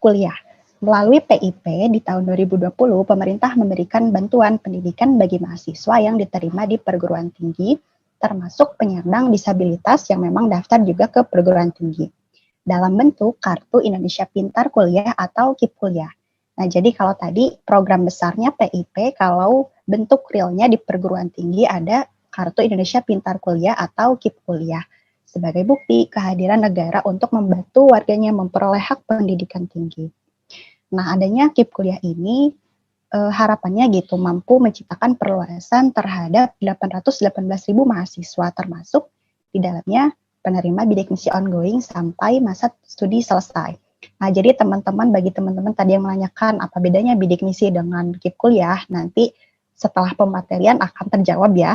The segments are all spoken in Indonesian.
kuliah. Melalui PIP di tahun 2020, pemerintah memberikan bantuan pendidikan bagi mahasiswa yang diterima di perguruan tinggi, termasuk penyandang disabilitas yang memang daftar juga ke perguruan tinggi, dalam bentuk Kartu Indonesia Pintar Kuliah atau KIP Kuliah. Nah, jadi kalau tadi program besarnya PIP, kalau bentuk realnya di perguruan tinggi ada Kartu Indonesia Pintar Kuliah atau KIP Kuliah, sebagai bukti kehadiran negara untuk membantu warganya memperoleh hak pendidikan tinggi. Nah, adanya KIP Kuliah ini harapannya gitu mampu menciptakan perluasan terhadap 818.000 mahasiswa, termasuk di dalamnya penerima bidik misi ongoing sampai masa studi selesai. Nah, jadi teman-teman, bagi teman-teman tadi yang menanyakan apa bedanya bidik misi dengan KIP Kuliah, nanti setelah pematerian akan terjawab ya.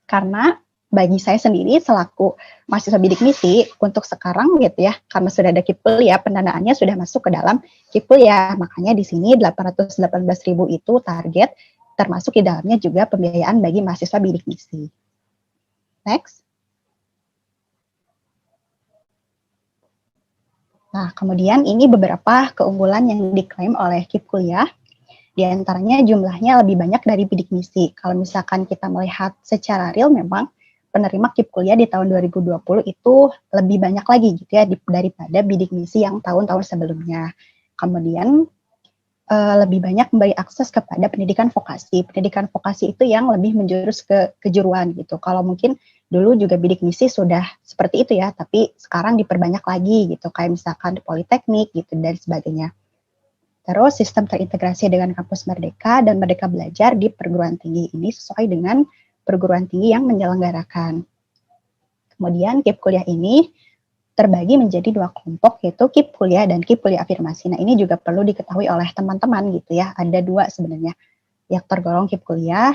Karena bagi saya sendiri selaku mahasiswa bidik misi, untuk sekarang gitu ya, karena sudah ada KIP Kuliah, pendanaannya sudah masuk ke dalam KIP Kuliah. Makanya di sini 818.000 itu target, termasuk di dalamnya juga pembiayaan bagi mahasiswa bidik misi. Next. Nah, kemudian ini beberapa keunggulan yang diklaim oleh KIP Kuliah. Di antaranya jumlahnya lebih banyak dari bidik misi. Kalau misalkan kita melihat secara real, memang penerima KIP Kuliah di tahun 2020 itu lebih banyak lagi gitu ya daripada bidik misi yang tahun-tahun sebelumnya. Kemudian lebih banyak memberi akses kepada pendidikan vokasi. Pendidikan vokasi itu yang lebih menjurus ke kejuruan gitu. Kalau mungkin dulu juga bidik misi sudah seperti itu ya, tapi sekarang diperbanyak lagi gitu, kayak misalkan di politeknik gitu dan sebagainya. Terus sistem terintegrasi dengan kampus Merdeka dan Merdeka Belajar di perguruan tinggi ini sesuai dengan perguruan tinggi yang menyelenggarakan. Kemudian KIP Kuliah ini terbagi menjadi dua kelompok, yaitu KIP Kuliah dan KIP Kuliah Afirmasi. Nah, ini juga perlu diketahui oleh teman-teman gitu ya. Ada dua sebenarnya yang tergolong KIP Kuliah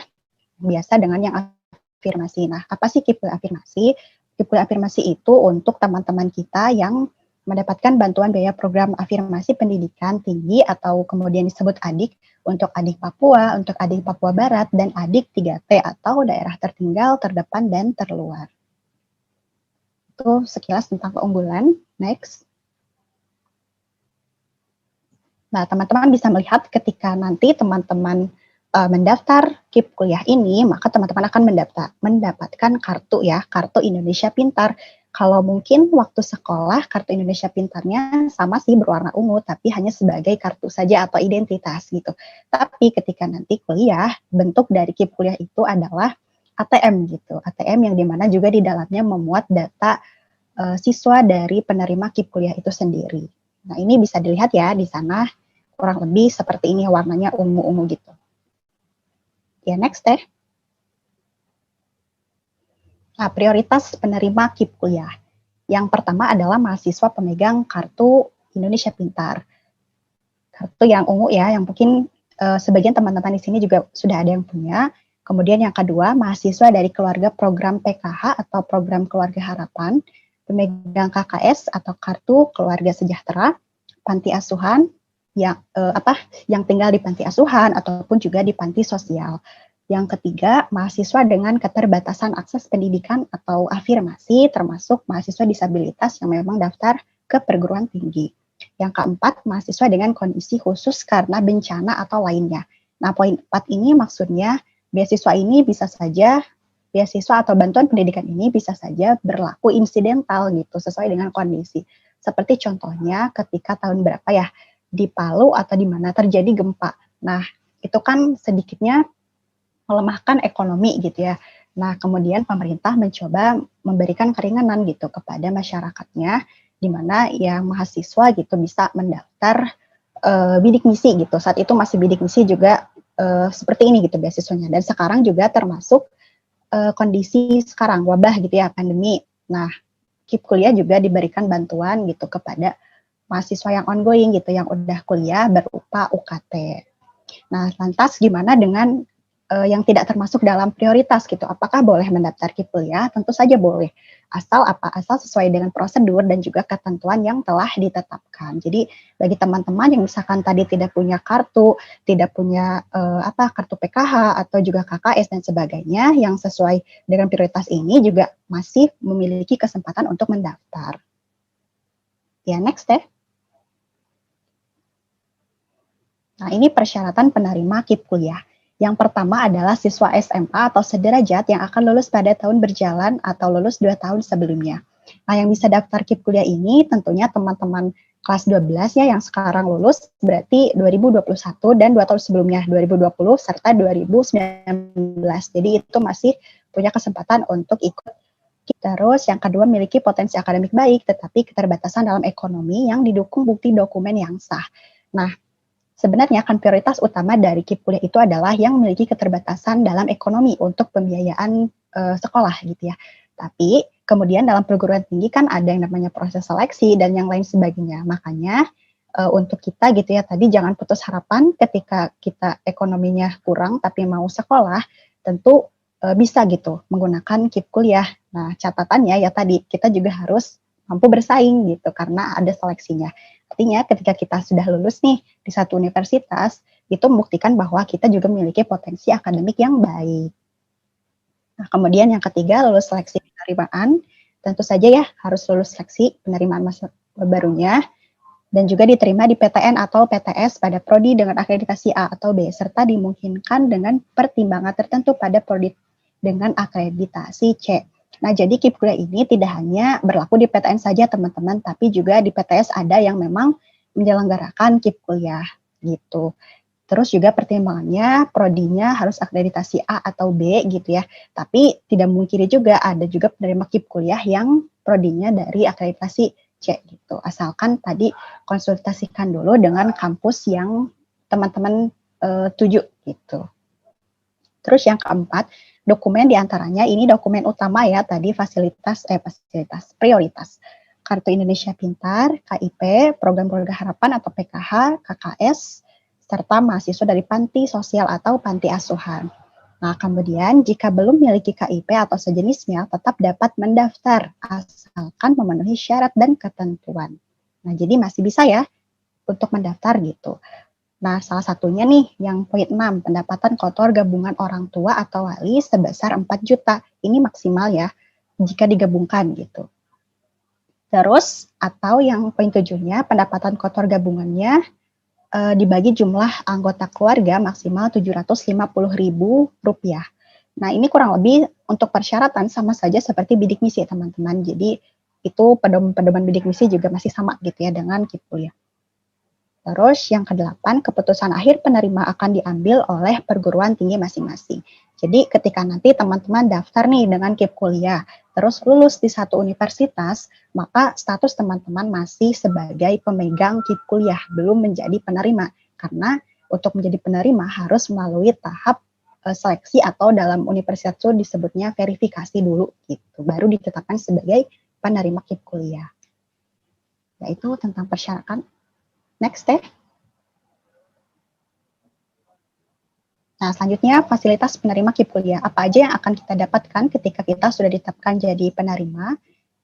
biasa dengan yang afirmasi. Nah, apa sih KIP Kuliah Afirmasi? KIP Kuliah Afirmasi itu untuk teman-teman kita yang mendapatkan bantuan biaya program afirmasi pendidikan tinggi atau kemudian disebut ADIK untuk adik Papua, untuk adik Papua Barat, dan adik 3T atau daerah tertinggal, terdepan, dan terluar. Itu sekilas tentang keunggulan. Next. Nah, teman-teman bisa melihat ketika nanti teman-teman mendaftar KIP Kuliah ini, maka teman-teman akan mendapatkan kartu ya, Kartu Indonesia Pintar. Kalau mungkin waktu sekolah, Kartu Indonesia Pintarnya sama sih berwarna ungu, tapi hanya sebagai kartu saja atau identitas gitu. Tapi ketika nanti kuliah, bentuk dari KIP Kuliah itu adalah ATM gitu. ATM yang dimana juga di dalamnya memuat data siswa dari penerima KIP Kuliah itu sendiri. Nah, ini bisa dilihat ya di sana, kurang lebih seperti ini warnanya ungu-ungu gitu. Ya, next deh. Nah, prioritas penerima KIP Kuliah. Yang pertama adalah mahasiswa pemegang Kartu Indonesia Pintar. Kartu yang ungu ya, yang mungkin sebagian teman-teman di sini juga sudah ada yang punya. Kemudian yang kedua, mahasiswa dari keluarga program PKH atau program Keluarga Harapan, pemegang KKS atau Kartu Keluarga Sejahtera, panti asuhan yang tinggal di panti asuhan ataupun juga di panti sosial. Yang ketiga, mahasiswa dengan keterbatasan akses pendidikan atau afirmasi, termasuk mahasiswa disabilitas yang memang daftar ke perguruan tinggi. Yang keempat, mahasiswa dengan kondisi khusus karena bencana atau lainnya. Nah, poin 4 ini maksudnya beasiswa atau bantuan pendidikan ini bisa saja berlaku insidental gitu, sesuai dengan kondisi. Seperti contohnya ketika tahun berapa ya, di Palu atau di mana terjadi gempa. Nah, itu kan sedikitnya melemahkan ekonomi gitu ya. Nah, kemudian pemerintah mencoba memberikan keringanan gitu kepada masyarakatnya, di mana yang mahasiswa gitu bisa mendaftar bidik misi gitu. Saat itu masih bidik misi juga seperti ini gitu beasiswanya. Dan sekarang juga termasuk kondisi sekarang wabah gitu ya, pandemi. Nah, KIP Kuliah juga diberikan bantuan gitu kepada mahasiswa yang ongoing gitu, yang udah kuliah berupa UKT. Nah, lantas gimana dengan yang tidak termasuk dalam prioritas gitu? Apakah boleh mendaftar KIP Kuliah? Tentu saja boleh. Asal sesuai dengan prosedur dan juga ketentuan yang telah ditetapkan. Jadi bagi teman-teman yang misalkan tadi tidak punya kartu, tidak punya kartu PKH atau juga KKS dan sebagainya yang sesuai dengan prioritas ini juga masih memiliki kesempatan untuk mendaftar. Ya, next deh. Nah, ini persyaratan penerima KIP kuliah. Yang pertama adalah siswa SMA atau sederajat yang akan lulus pada tahun berjalan atau lulus 2 tahun sebelumnya. Nah, yang bisa daftar KIP kuliah ini tentunya teman-teman kelas 12 ya yang sekarang lulus berarti 2021 dan 2 tahun sebelumnya 2020 serta 2019. Jadi itu masih punya kesempatan untuk ikut. Terus yang kedua memiliki potensi akademik baik tetapi keterbatasan dalam ekonomi yang didukung bukti dokumen yang sah. Nah, sebenarnya kan prioritas utama dari KIP kuliah itu adalah yang memiliki keterbatasan dalam ekonomi untuk pembiayaan sekolah gitu ya. Tapi kemudian dalam perguruan tinggi kan ada yang namanya proses seleksi dan yang lain sebagainya. Makanya untuk kita gitu ya tadi jangan putus harapan ketika kita ekonominya kurang tapi mau sekolah, tentu bisa gitu menggunakan KIP kuliah. Nah, catatannya ya tadi kita juga harus mampu bersaing gitu karena ada seleksinya. Artinya ketika kita sudah lulus nih di satu universitas, itu membuktikan bahwa kita juga memiliki potensi akademik yang baik. Nah, kemudian yang ketiga, lulus seleksi penerimaan. Tentu saja ya harus lulus seleksi penerimaan masa barunya dan juga diterima di PTN atau PTS pada prodi dengan akreditasi A atau B serta dimungkinkan dengan pertimbangan tertentu pada prodi dengan akreditasi C. Nah, jadi KIP kuliah ini tidak hanya berlaku di PTN saja teman-teman, tapi juga di PTS ada yang memang menyelenggarakan KIP kuliah gitu. Terus juga pertimbangannya prodinya harus akreditasi A atau B gitu ya. Tapi tidak memungkiri juga ada juga penerima KIP kuliah yang prodinya dari akreditasi C gitu. Asalkan tadi konsultasikan dulu dengan kampus yang teman-teman tuju gitu. Terus yang keempat, dokumen diantaranya ini dokumen utama ya tadi fasilitas prioritas. Kartu Indonesia Pintar, KIP, Program Keluarga Harapan atau PKH, KKS, serta mahasiswa dari panti sosial atau panti asuhan. Nah, kemudian jika belum memiliki KIP atau sejenisnya, tetap dapat mendaftar asalkan memenuhi syarat dan ketentuan. Nah, jadi masih bisa ya untuk mendaftar gitu. Nah, salah satunya nih yang poin 6, pendapatan kotor gabungan orang tua atau wali sebesar 4 juta. Ini maksimal ya jika digabungkan gitu. Terus atau yang poin 7-nya pendapatan kotor gabungannya dibagi jumlah anggota keluarga maksimal Rp750.000. Nah, ini kurang lebih untuk persyaratan sama saja seperti bidik misi ya teman-teman. Jadi itu pedoman bidik misi juga masih sama gitu ya dengan KIP kuliah. Terus yang kedelapan, keputusan akhir penerima akan diambil oleh perguruan tinggi masing-masing. Jadi ketika nanti teman-teman daftar nih dengan KIP kuliah, terus lulus di satu universitas, maka status teman-teman masih sebagai pemegang KIP kuliah, belum menjadi penerima. Karena untuk menjadi penerima harus melalui tahap seleksi atau dalam universitas itu disebutnya verifikasi dulu gitu, baru ditetapkan sebagai penerima KIP kuliah. Yaitu tentang persyaratan. Next deh. Nah, selanjutnya fasilitas penerima KIP kuliah. Apa aja yang akan kita dapatkan ketika kita sudah ditetapkan jadi penerima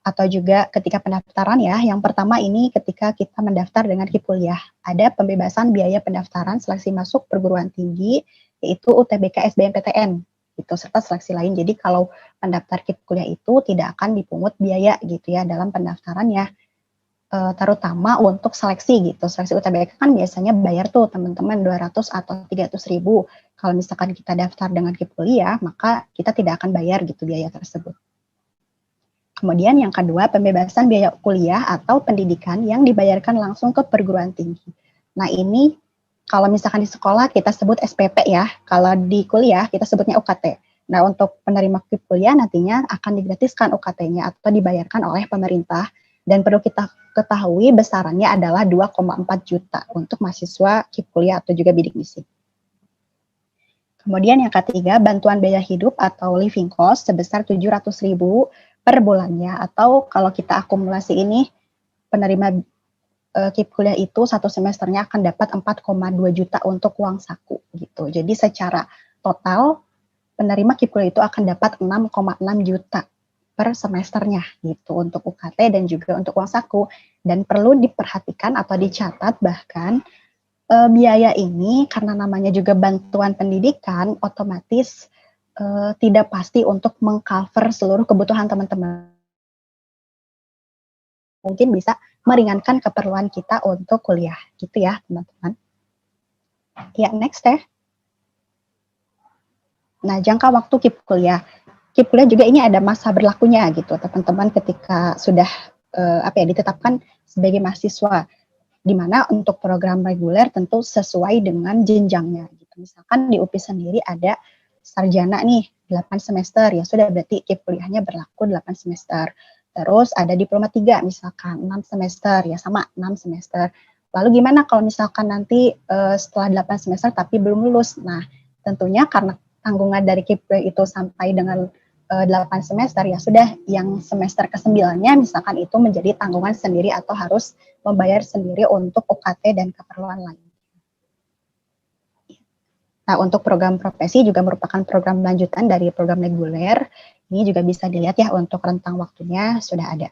atau juga ketika pendaftaran ya. Yang pertama ini ketika kita mendaftar dengan KIP kuliah. Ada pembebasan biaya pendaftaran seleksi masuk perguruan tinggi yaitu UTBK SBMPTN gitu serta seleksi lain. Jadi kalau pendaftar KIP kuliah itu tidak akan dipungut biaya gitu ya dalam pendaftarannya. Terutama untuk seleksi gitu. Seleksi UTBK kan biasanya bayar tuh teman-teman 200 atau 300 ribu. Kalau misalkan kita daftar dengan KIP kuliah, maka kita tidak akan bayar gitu biaya tersebut. Kemudian yang kedua, pembebasan biaya kuliah atau pendidikan yang dibayarkan langsung ke perguruan tinggi. Nah ini kalau misalkan di sekolah kita sebut SPP ya, kalau di kuliah kita sebutnya UKT. Nah untuk penerima KIP kuliah nantinya akan digratiskan UKT-nya atau dibayarkan oleh pemerintah. Dan perlu kita ketahui besarannya adalah 2,4 juta untuk mahasiswa KIP kuliah atau juga bidik misi. Kemudian yang ketiga, bantuan biaya hidup atau living cost sebesar 700.000 per bulannya. Atau kalau kita akumulasi ini, penerima KIP kuliah itu satu semesternya akan dapat 4,2 juta untuk uang saku gitu. Jadi secara total penerima KIP kuliah itu akan dapat 6,6 juta per semesternya gitu untuk UKT dan juga untuk uang saku. Dan perlu diperhatikan atau dicatat bahkan biaya ini karena namanya juga bantuan pendidikan otomatis tidak pasti untuk mengcover seluruh kebutuhan teman-teman. Mungkin bisa meringankan keperluan kita untuk kuliah gitu ya teman-teman. Ya, next ya. Nah, jangka waktu KIP kuliah. KIP kuliah juga ini ada masa berlakunya gitu, teman-teman ketika sudah ditetapkan sebagai mahasiswa, di mana untuk program reguler tentu sesuai dengan jenjangnya gitu. Misalkan di UPI sendiri ada sarjana nih 8 semester, ya sudah berarti KIP kuliahnya berlaku 8 semester. Terus ada diploma 3 misalkan 6 semester, ya sama 6 semester. Lalu gimana kalau misalkan nanti setelah 8 semester tapi belum lulus? Nah, tentunya karena tanggungan dari KIP itu sampai dengan 8 semester, ya sudah yang semester ke-9-nya misalkan itu menjadi tanggungan sendiri atau harus membayar sendiri untuk UKT dan keperluan lain. Nah, untuk program profesi juga merupakan program lanjutan dari program reguler. Ini juga bisa dilihat ya untuk rentang waktunya sudah ada.